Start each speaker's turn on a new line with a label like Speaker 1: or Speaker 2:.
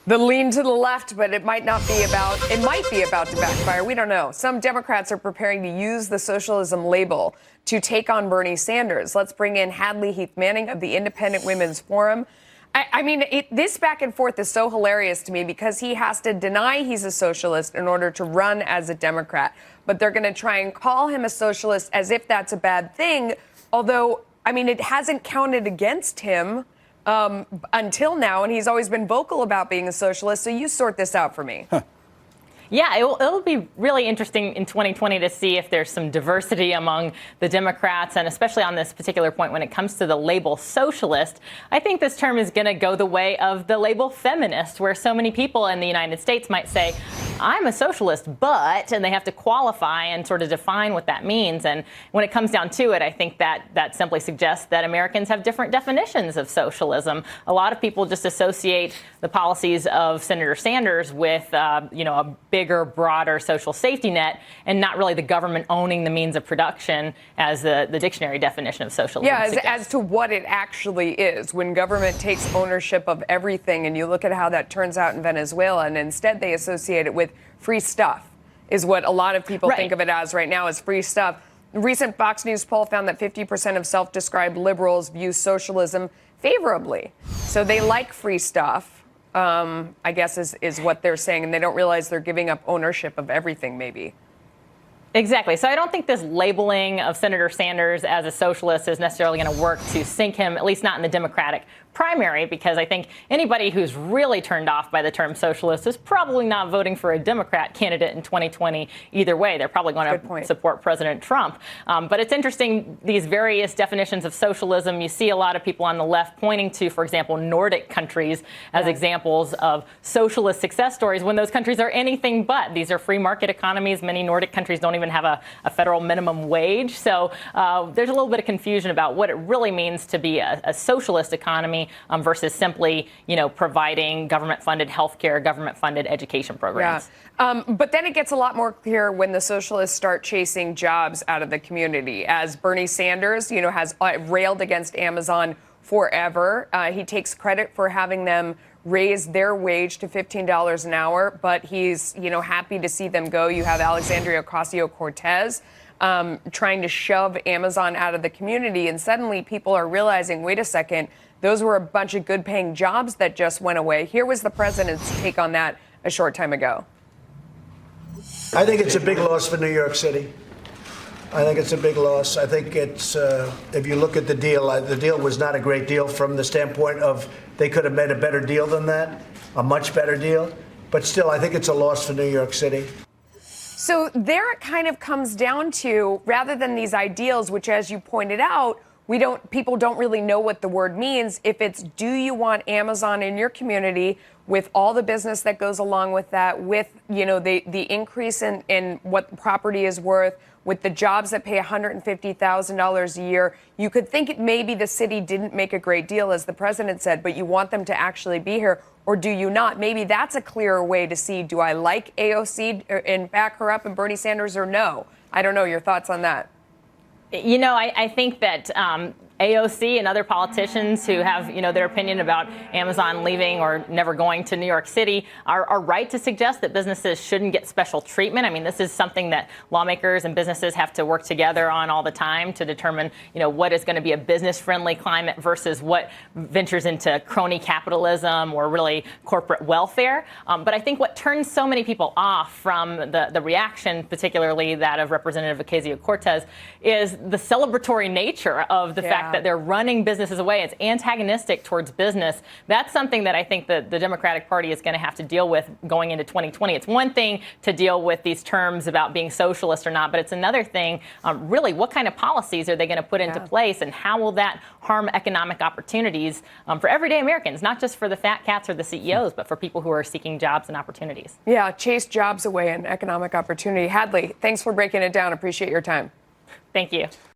Speaker 1: The lean to the left, but it might be about to backfire. We don't know. Some Democrats are preparing to use the socialism label to take on Bernie Sanders. Let's bring in Hadley Heath Manning of the Independent Women's Forum. This back and forth is so hilarious to me because he has to deny he's a socialist in order to run as a Democrat. But they're going to try and call him a socialist as if that's a bad thing. Although, it hasn't counted against him until now, and he's always been vocal about being a socialist. So you sort this out for me.
Speaker 2: Yeah, it'll be really interesting in 2020 to see if there's some diversity among the Democrats, and especially on this particular point when it comes to the label socialist. I think this term is going to go the way of the label feminist, where so many people in the United States might say, I'm a socialist, but, and they have to qualify and sort of define what that means. And when it comes down to it, I think that simply suggests that Americans have different definitions of socialism. A lot of people just associate the policies of Senator Sanders with, a bigger, broader social safety net, and not really the government owning the means of production as the dictionary definition of socialism.
Speaker 1: Yeah, as to what it actually is. When government takes ownership of everything, and you look at how that turns out in Venezuela, and instead they associate it with free stuff, is what a lot of people think of it as right now, as free stuff. A recent Fox News poll found that 50% of self-described liberals view socialism favorably. So they like free stuff. I guess is what they're saying, and they don't realize they're giving up ownership of everything, maybe.
Speaker 2: Exactly. So I don't think this labeling of Senator Sanders as a socialist is necessarily going to work to sink him, at least not in the Democratic primary, because I think anybody who's really turned off by the term socialist is probably not voting for a Democrat candidate in 2020 either way. They're probably going to support President Trump. But it's interesting, these various definitions of socialism. You see a lot of people on the left pointing to, for example, Nordic countries as examples of socialist success stories when those countries are anything but. These are free market economies. Many Nordic countries don't even have a federal minimum wage. So there's a little bit of confusion about what it really means to be a socialist economy versus simply, providing government-funded healthcare, government-funded education programs.
Speaker 1: Yeah. But then it gets a lot more clear when the socialists start chasing jobs out of the community. As Bernie Sanders, has railed against Amazon forever. He takes credit for having them raise their wage to $15 an hour, but he's, happy to see them go. You have Alexandria Ocasio-Cortez trying to shove Amazon out of the community, and suddenly people are realizing, wait a second, those were a bunch of good-paying jobs that just went away. Here was the president's take on that a short time ago.
Speaker 3: I think it's a big loss for New York City. I think it's a big loss. I think it's, if you look at the deal was not a great deal from the standpoint of they could have made a better deal than that, a much better deal. But still, I think it's a loss for New York City.
Speaker 1: So there it kind of comes down to, rather than these ideals, which, as you pointed out, people don't really know what the word means. If it's, do you want Amazon in your community with all the business that goes along with that, with, the increase in what the property is worth, with the jobs that pay $150,000 a year, you could think maybe the city didn't make a great deal, as the president said, but you want them to actually be here, or do you not? Maybe that's a clearer way to see, do I like AOC and back her up and Bernie Sanders, or no? I don't know. Your thoughts on that?
Speaker 2: I think that AOC and other politicians who have, their opinion about Amazon leaving or never going to New York City are right to suggest that businesses shouldn't get special treatment. This is something that lawmakers and businesses have to work together on all the time to determine, what is going to be a business-friendly climate versus what ventures into crony capitalism or really corporate welfare. But I think what turns so many people off from the reaction, particularly that of Representative Ocasio-Cortez, is the celebratory nature of the fact that they're running businesses away. It's antagonistic towards business. That's something that I think that the Democratic Party is going to have to deal with going into 2020. It's one thing to deal with these terms about being socialist or not, but it's another thing, really, what kind of policies are they going to put into place, and how will that harm economic opportunities for everyday Americans, not just for the fat cats or the CEOs, but for people who are seeking jobs and opportunities.
Speaker 1: Yeah, chase jobs away and economic opportunity. Hadley, thanks for breaking it down. Appreciate your time.
Speaker 2: Thank you.